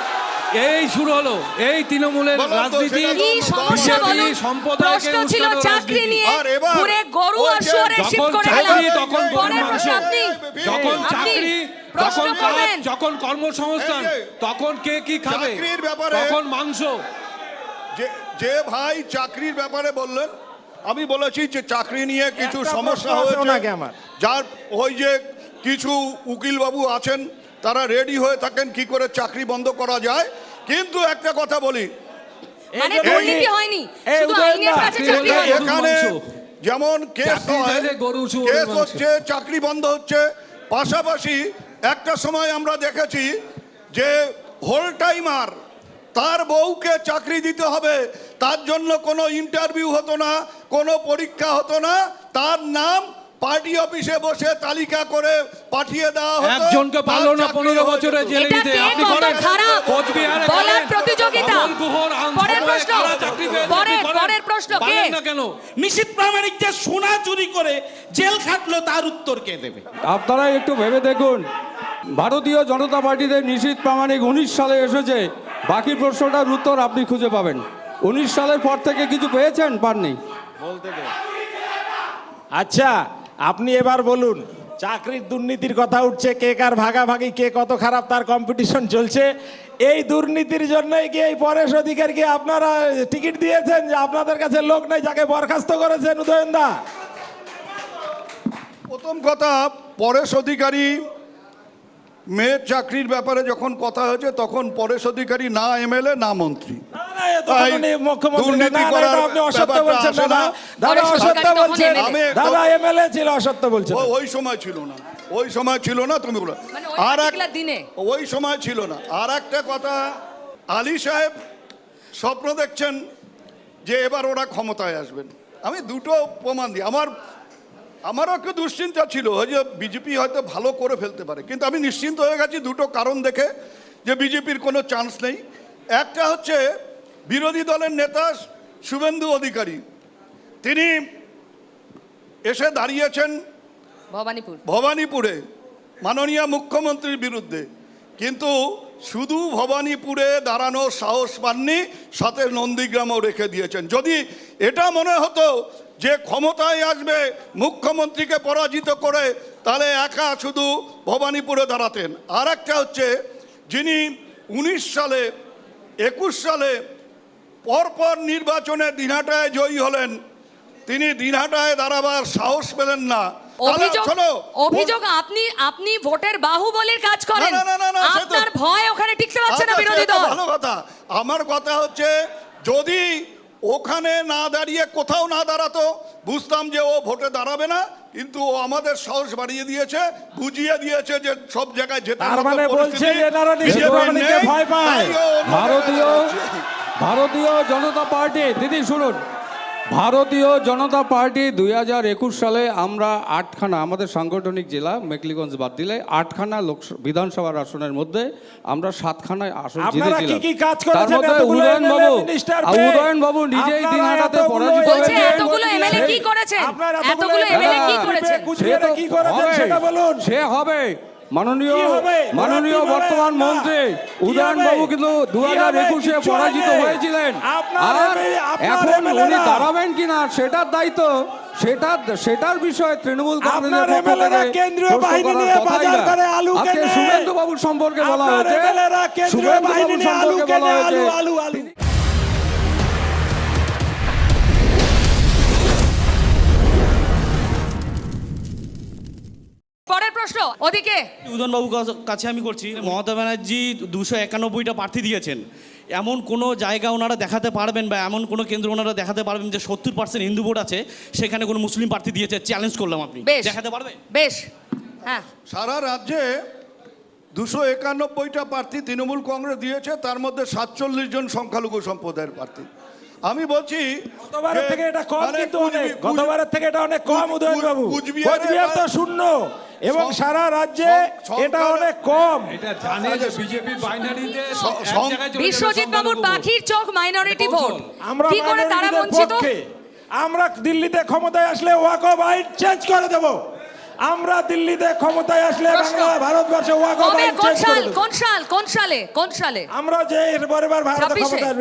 D: এই শুরু হলো, এই তৃণমূলের
C: বলো তো,
D: রাজনীতি।
C: সেটা
A: কি সমস্যা
D: বিজেপি
A: বলুন?
D: সম্প্রদায়কে
A: প্রশ্ন ছিল
D: উস্কানোর
A: চাকরি
D: রাজনীতি।
A: নিয়ে,
C: আর এবার
A: ঘুরে গরু
C: ওই
A: আর
C: যে
A: শুয়োরের
D: যখন
A: শিফট করে
D: চাকরি,
A: গেলাম।
D: তখন
A: পরের
D: গরুর
A: প্রশ্ন
D: মাংস।
A: আপনি।
D: যখন
A: আপনি
D: চাকরি,
A: প্রশ্ন
D: যখন কাজ,
A: করবেন।
D: যখন কর্মসংস্থান,
C: এই যে,
D: তখন কে কি খাবে?
C: চাকরির ব্যাপারে-
D: তখন মাংস।
C: যে ভাই চাকরির ব্যাপারে বললেন, আমি বলেছি যে চাকরি নিয়ে কিছু
E: একটা
C: সমস্যা
E: প্রশ্ন আছে
C: হয়েছে।
E: ওনাকে আমার।
C: যার ওই যে কিছু উকিল বাবু আছেন তারা রেডি হয়ে থাকেন কি করে চাকরি বন্ধ করা যায়। কিন্তু একটা কথা বলি,
A: মানে
E: এই যে
A: দুর্নীতি হয়নি,
E: এই
A: শুধু
E: উদয়ন
A: আইনের
E: দা,
A: কাছে
D: চাকরি
A: চাকরি
D: হলে
A: হয়নি।
D: গরুর
C: এখানে
D: মাংস।
C: যেমন কেস
D: চাকরি
C: হয়,
D: চাইলে গরু শুয়োরের
C: কেস
D: মাংস।
C: হচ্ছে, চাকরি বন্ধ হচ্ছে, পাশাপাশি একটা সময় আমরা দেখেছি যে হোল টাইমার তার বউকে চাকরি দিতে হবে, তার জন্য কোনো ইন্টারভিউ হতো না, কোনো পরীক্ষা হতো না, তার নাম পার্টি অফিসে বসে তালিকা করে পাঠিয়ে দেওয়া হতো।
D: একজনকে পারলো না
C: তার
D: 15
C: চাকরি
D: বছরে
C: হয়ে যেত।
D: জেলে
A: এটা
D: দিতে।
A: কে
D: আপনি
A: কত
D: করেন?
A: খারাপ
D: কোচবিহারে
A: বলার
D: করেন?
A: প্রতিযোগিতা।
D: কমল গুহর
A: পরের
D: আন্দোলনে
A: প্রশ্ন,
D: কারা চাকরি পেয়েছে? আপনি করেন?
A: পরের প্রশ্ন কে?
D: পারেন না কেন?
G: নিশীথ প্রামাণিক যে সোনা চুরি করে জেল খাটলো তার উত্তর কে দেবে?
B: আপনারা একটু ভেবে দেখুন, ভারতীয় জনতা পার্টিতে নিশীথ প্রামাণিক 19 সালে এসেছে, বাকি প্রশ্নটার উত্তর আপনি খুঁজে পাবেন। 19 সালের পর থেকে কিছু পেয়েছেন? পাননি।
E: আচ্ছা, আপনি এবার বলুন, চাকরির দুর্নীতির কথা উঠছে, কে কার ভাগাভাগি, কে কত খারাপ, তার কম্পিটিশন চলছে। এই দুর্নীতির জন্যই কি এই পরেশ অধিকারীকে আপনারা টিকিট দিয়েছেন, যে আপনাদের কাছে লোক নেই যাকে বরখাস্ত করেছেন উদয়ন দা?
C: প্রথম কথা, পরেশ অধিকারী মেয়ের চাকরির ব্যাপারে যখন কথা হয়েছে তখন পরেশ অধিকারী না এমএলএ না মন্ত্রী। তাই
E: মুখ্যমন্ত্রী না,
C: দুর্নীতি
E: না,
C: করার
E: এটা আপনি অসত্য
C: ব্যাপারটা
E: বলছেন
C: আসে
E: দাদা।
C: না।
E: দাদা
A: পরেশ
E: অসত্য
A: অধিকারী তখন
E: বলছেন।
A: MLA
E: দাদা এমএলএ ছিল, অসত্য বলছেন।
C: ওই সময় ছিল না, ওই সময় ছিল না, তুমি বলো।
A: মানে ওই
C: আর
A: particular দিনে?
C: ওই সময় ছিল না। আর একটা কথা, আলী সাহেব স্বপ্ন দেখছেন যে এবার ওরা ক্ষমতায় আসবেন। আমি দুটো প্রমাণ দিই। আমারও একটু দুশ্চিন্তা ছিল যে বিজেপি হয়তো ভালো করে ফেলতে পারে, কিন্তু আমি নিশ্চিন্ত হয়ে গেছি দুটো কারণ দেখে যে বিজেপির কোনো চান্স নেই। একটা হচ্ছে বিরোধী দলের নেতা শুভেন্দু অধিকারী, তিনি এসে দাঁড়িয়েছেন ভবানীপুরে মাননীয় মুখ্যমন্ত্রীর বিরুদ্ধে, কিন্তু শুধু ভবানীপুরে দাঁড়ানোর সাহস পাননি, সাথে নন্দীগ্রামও রেখে দিয়েছেন। যদি এটা মনে হতো যে ক্ষমতায় আসবে মুখ্যমন্ত্রীকে পরাজিত করে, তাহলে একা শুধু ভবানীপুরে দাঁড়াতেন। আর একটা হচ্ছে, যিনি 19 সালে 21 সালে পরপর নির্বাচনে দিনহাটায় জয়ী হলেন, তিনি দিনহাটায় দাঁড়াবার সাহস পেলেন না।
A: অভিযোগ আপনি ভোটের বাহুবলের কাজ করেন, আপনার ভয় ওখানে টিকতে পারছে না বিরোধী দল।
C: ভালো কথা। আমার কথা হচ্ছে, যদি ওখানে না দাঁড়িয়ে কোথাও না দাঁড়াতো, বুঝতাম যে ও ভোটে দাঁড়াবে না, কিন্তু ও আমাদের সাহস বাড়িয়ে দিয়েছে, বুঝিয়ে দিয়েছে যে সব জায়গায় যেতে।
E: তার মানে বলছে যে এনারা নিশ্চিত ভয় পায়।
B: ভারতীয় জনতা পার্টি, দিদি শুনুন, ভারতীয় জনতা পার্টি 2021 সালে আমরা 8খানা, আমাদের সাংগঠনিক জেলা মেখলিগঞ্জ বাদ দিলে 8খানা বিধানসভার আসনের মধ্যে আমরা 7খানা আসন জিতেছিলাম। তার মধ্যে উদয়ন বাবু নিজেই দিনহাটাতে পরাজিত হয়েছে।
A: এতগুলো এমএলএ কি করেছে? এতগুলো এমএলএ কি করেছে?
B: সে হবে মাননীয় বর্তমান মন্ত্রী উদয়ন বাবু কিন্তু 2021-এ পরাজিত হয়েছিলেন। আর এখন উনি দাঁড়াবেন কিনা সেটার দায়িত্ব, সেটার বিষয়ে তৃণমূল কংগ্রেসের পক্ষ থেকে আজকে শুভেন্দু বাবুর সম্পর্কে বলা হয়েছে,
A: পরের প্রশ্ন ওদিকে
G: উদয়নবাবুর কাছে আমি করছি। মমতা ব্যানার্জি 291টা প্রার্থী দিয়েছেন, এমন কোনো জায়গা ওনারা দেখাতে পারবেন বা এমন কোনো কেন্দ্র ওনারা দেখাতে পারবেন যে 70% হিন্দু ভোট আছে, সেখানে কোনো মুসলিম প্রার্থী দিয়েছে? চ্যালেঞ্জ করলাম, আপনি দেখাতে পারবেন?
A: বেশ, হ্যাঁ।
C: সারা রাজ্যে 291টা প্রার্থী তৃণমূল কংগ্রেস দিয়েছে, তার মধ্যে 47 জন সংখ্যালঘু সম্প্রদায়ের প্রার্থী। আমি বলছি
E: গতবারের থেকে এটা কম, কিন্তু গতবারের থেকে এটা অনেক কম উদয়ন বাবু। কোচবিহার তো 0 এবং সারা রাজ্যে এটা অনেক কম।
D: এটা জানে যে বিজেপি বাইনারিতে
A: বিশ্বজিৎ বাবুর পাখির চোখ মাইনরিটি ভোট,
E: আমরা
A: কি করে তারা বঞ্চিত?
E: আমরা দিল্লিতে ক্ষমতায় আসলে ওয়াকফ আইন চেঞ্জ করে দেব। আমরা দিল্লিতে ক্ষমতায় আসলে বাংলা ভারতবর্ষে ওয়াকফ আইন চেঞ্জ করে দেব।
A: কোন সালে
E: আমরা যে এবারবার ভারতে ক্ষমতায়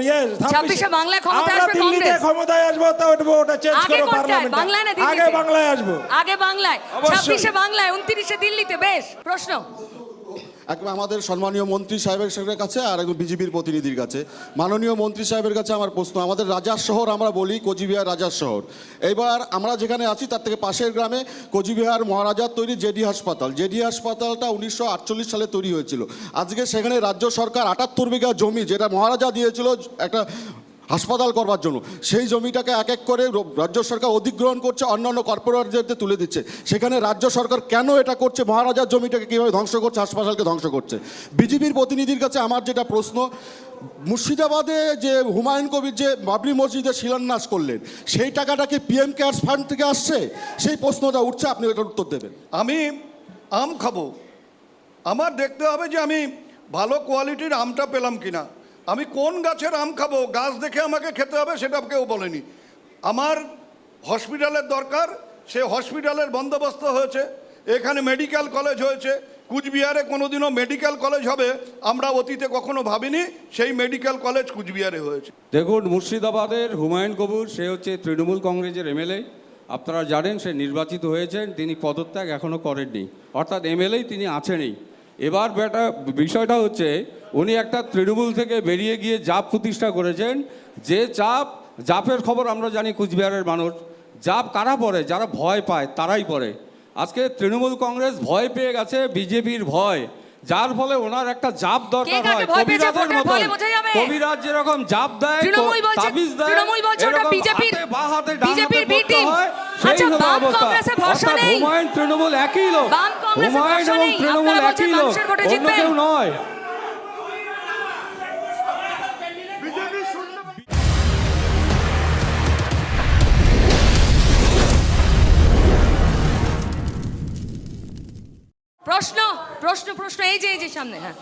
A: 26-এ বাংলায় ক্ষমতায় আসবে কংগ্রেস।
E: দিল্লিতে ক্ষমতায় আসবো, তো ওটা চেঞ্জ করে পার্লামেন্টে।
A: বাংলায় না দিল্লিতে?
E: আগে বাংলায় আসবো।
A: আগে বাংলায়, 26-এ বাংলায়, 29-এ দিল্লিতে। বেশ, প্রশ্ন
H: একবার আমাদের সম্মানীয় মন্ত্রী সাহেবের কাছে আর একজন বিজেপির প্রতিনিধির কাছে। মাননীয় মন্ত্রী সাহেবের কাছে আমার প্রশ্ন, আমাদের রাজার শহর আমরা বলি, কোচবিহার রাজার শহর। এবার আমরা যেখানে আছি তার থেকে পাশের গ্রামে কোচবিহার মহারাজার তৈরি জেডি হাসপাতালটা 1948 সালে তৈরি হয়েছিল। আজকে সেখানে রাজ্য সরকার 78 বিঘা জমি, যেটা মহারাজা দিয়েছিল একটা হাসপাতাল করবার জন্য, সেই জমিটাকে এক এক করে রাজ্য সরকার অধিগ্রহণ করছে, অন্যান্য কর্পোরেটদের তুলে দিচ্ছে। সেখানে রাজ্য সরকার কেন এটা করছে? মহারাজার জমিটাকে কীভাবে ধ্বংস করছে, হাসপাতালকে ধ্বংস করছে? বিজেপির প্রতিনিধির কাছে আমার যেটা প্রশ্ন, মুর্শিদাবাদে যে হুমায়ুন কবির যে বাবরি মসজিদে শিলান্যাস করলেন, সেই টাকাটা কি পিএম কেয়ারস ফান্ড থেকে আসছে? সেই প্রশ্নটা উঠছে, আপনি এটার উত্তর দেবেন।
C: আমি আম খাবো, আমার দেখতে হবে যে আমি ভালো কোয়ালিটির আমটা পেলাম কিনা। আমি কোন গাছের আম খাবো, গাছ দেখে আমাকে খেতে হবে, সেটা কেউ বলেনি। আমার হসপিটালের দরকার, সে হসপিটালের বন্দোবস্ত হয়েছে, এখানে মেডিকেল কলেজ হয়েছে, কুচবিহারে কোনোদিনও মেডিকেল কলেজ হবে আমরা অতীতে কখনো ভাবিনি, সেই মেডিকেল কলেজ কুচবিহারে হয়েছে।
B: দেখুন, মুর্শিদাবাদের হুমায়ুন কবির, সে হচ্ছে তৃণমূল কংগ্রেসের এমএলএ। আপনারা জানেন সে নির্বাচিত হয়েছেন, তিনি পদত্যাগ এখনও করেননি, অর্থাৎ এমএলএই তিনি আছেনই। এবার বিষয়টা হচ্ছে উনি একটা তৃণমূল থেকে বেরিয়ে গিয়ে জাপ প্রতিষ্ঠা করেছেন। যে জাপের খবর আমরা জানি, কুচবিহারের মানুষ জাপ কারা পড়ে, যারা ভয় পায় তারাই পড়ে। আজকে তৃণমূল কংগ্রেস ভয় পেয়ে গেছে বিজেপির ভয়, যার ফলে ওনার একটা জাপ দরকার হয় কবিরাজের মতো। কবিরাজ যেরকম জাপ দেয়, তাবিজ দেয়, এরকম হাতে বা হাতে ডান হাতে পড়তে হয়, সেই হলো অবস্থা। অর্থাৎ হুমায়ুন তৃণমূল একই লোক, হুমায়ুন এবং তৃণমূল একই লোক, অন্য কেউ নয়।
A: প্রশ্ন প্রশ্ন প্রশ্ন এই যে সামনে। হ্যাঁ,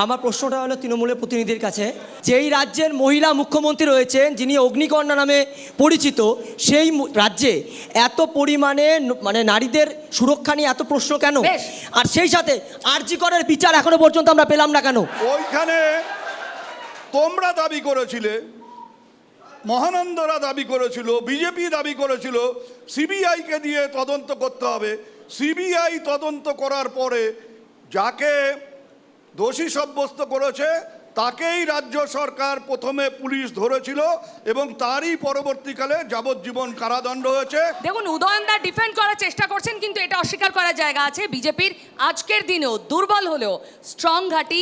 I: আমার প্রশ্নটা হলো তৃণমূলের প্রতিনিধির কাছে, যেই রাজ্যের মহিলা মুখ্যমন্ত্রী রয়েছেন যিনি অগ্নিকন্যা নামে পরিচিত, সেই রাজ্যে এত পরিমাণে মানে নারীদের সুরক্ষা নিয়ে এত প্রশ্ন কেন? আর সেই সাথে আরজি করের বিচার এখনো পর্যন্ত আমরা পেলাম না কেন?
C: ওইখানে তোমরা দাবি করেছিলে, মহানন্দরা দাবি করেছিল, বিজেপি দাবি করেছিল সিবিআইকে দিয়ে তদন্ত করতে হবে। সিবিআই তদন্ত করার পরে যাকে দোষী সাব্যস্ত করেছে তাকেই রাজ্য সরকার প্রথমে পুলিশ ধরেছিল এবং তারই পরবর্তীকালে যাবজ্জীবন কারাদণ্ড হয়েছে।
A: দেখুন, উদয়নদা ডিফেন্ড করার চেষ্টা করছেন, কিন্তু এটা অস্বীকার করার জায়গা আছে। বিজেপির আজকের দিনেও দুর্বল হলেও স্ট্রং ঘাঁটি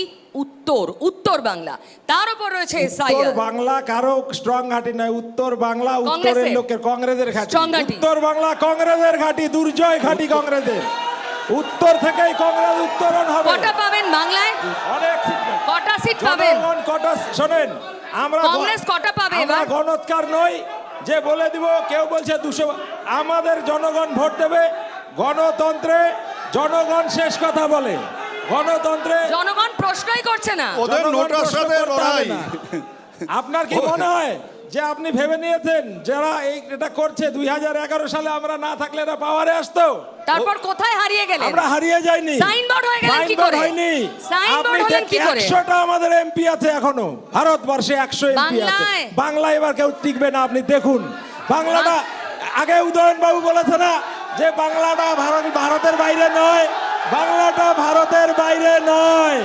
A: উত্তর বাংলা, তার উপর রয়েছে
E: উত্তর বাংলা কারো স্ট্রং ঘাঁটি নয়, উত্তর বাংলা উত্তরের লোকের, কংগ্রেসের ঘাঁটি। উত্তর বাংলা কংগ্রেসের ঘাঁটি, দুর্জয় ঘাঁটি কংগ্রেসের। উত্তর থেকেই কংগ্রেস উত্তরণ হবে।
A: কটা পাবেন বাংলায়?
E: অনেক সিট,
A: কটা সিট পাবেন?
E: কটা? শোনেন, আমরা
A: কংগ্রেস কটা পাবে
E: আমরা
A: এবার?
E: গণৎকার নই যে বলে দিব। কেউ বলছে 200, আমাদের জনগণ ভোট দেবে। গণতন্ত্রে জনগণ শেষ কথা বলে। গণতন্ত্রে
A: জনগণ প্রশ্নই করছে না।
C: ওদের নোটার সাথে লড়াই।
E: আপনার কি মনে হয় যে আপনি ভেবে নিয়েছেন যারা এটা করছে 2011 সালে আমরা না থাকলে এরা পাওয়ারে আসতো?
A: তারপর কোথায় হারিয়ে গেলেন?
E: আমরা হারিয়ে যাইনি।
A: সাইনবোর্ড হয়ে গেলেন কি করে?
E: হয়নি।
A: সাইনবোর্ড হলেন কি করে?
E: 100টা আমাদের এমপি আছে এখনো ভারতবর্ষে, 100 এমপি আছে। বাংলা এবার কেউ টিকবে না, আপনি দেখুন। বাংলাটা আগে উদয়ন বাবু বলেছে না যে বাংলাটা ভারতের বাইরে নয়, বাংলাটা ভারতের বাইরে নয়।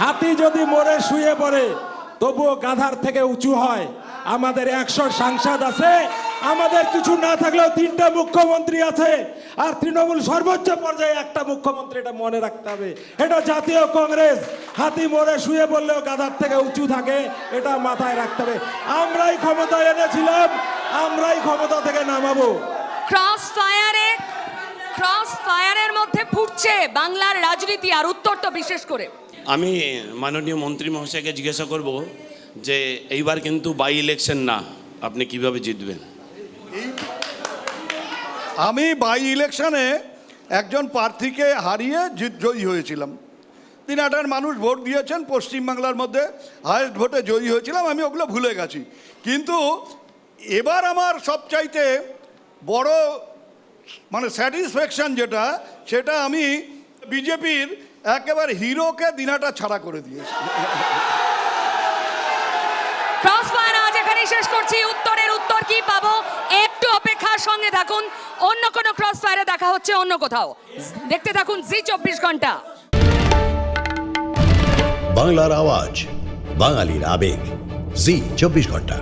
E: হাতি যদি মরে শুয়ে পড়ে তবুও গাধার থেকে উঁচু হয়। আমাদের 100 সাংসদ আছে, আমাদের কিছু না থাকলেও 3টা মুখ্যমন্ত্রী আছে, আর তৃণমূল সর্বোচ্চ পর্যায়ে একটা মুখ্যমন্ত্রী, এটা মনে রাখতে হবে। এটা জাতীয় কংগ্রেস। হাতি মরে শুয়ে পড়লেও গাধার থেকে উঁচু থাকে, এটা মাথায় রাখতে হবে। আমরাই ক্ষমতা এনেছিলাম, আমরাই ক্ষমতা থেকে নামাবো।
A: ক্রস ফায়ারের মধ্যে ফুটছে বাংলার রাজনীতি, আর উত্তর তো বিশেষ করে।
J: আমি মাননীয় মন্ত্রী মহাশয়কে জিজ্ঞাসা করব যে এইবার কিন্তু বাই ইলেকশন না, আপনি কিভাবে জিতবেন?
C: আমি বাই ইলেকশনে একজন প্রার্থীকে হারিয়ে জয়ী হয়েছিলাম। 3-8 মানুষ ভোট দিয়েছেন, পশ্চিমবাংলার মধ্যে হায়েস্ট ভোটে জয়ী হয়েছিলাম। আমি ওগুলো ভুলে গেছি। কিন্তু এবার আমার সবচাইতে বড় স্যাটিসফ্যাকশন সেটা আমি বিজেপির একেবারে হিরোকে দিনাটা ছাড়া করে দিয়েছি।
A: ক্রস ফায়ার আজ এখানেই শেষ করছি। উত্তরের উত্তর কি পাবো একটু অপেক্ষার সঙ্গে থাকুন। অন্য কোনো ক্রস ফায়ারে দেখা হচ্ছে অন্য কোথাও। দেখতে থাকুন জি 24 ঘন্টা।
K: বাংলার আওয়াজ, বাঙালির আবেগ, জি 24 ঘন্টা।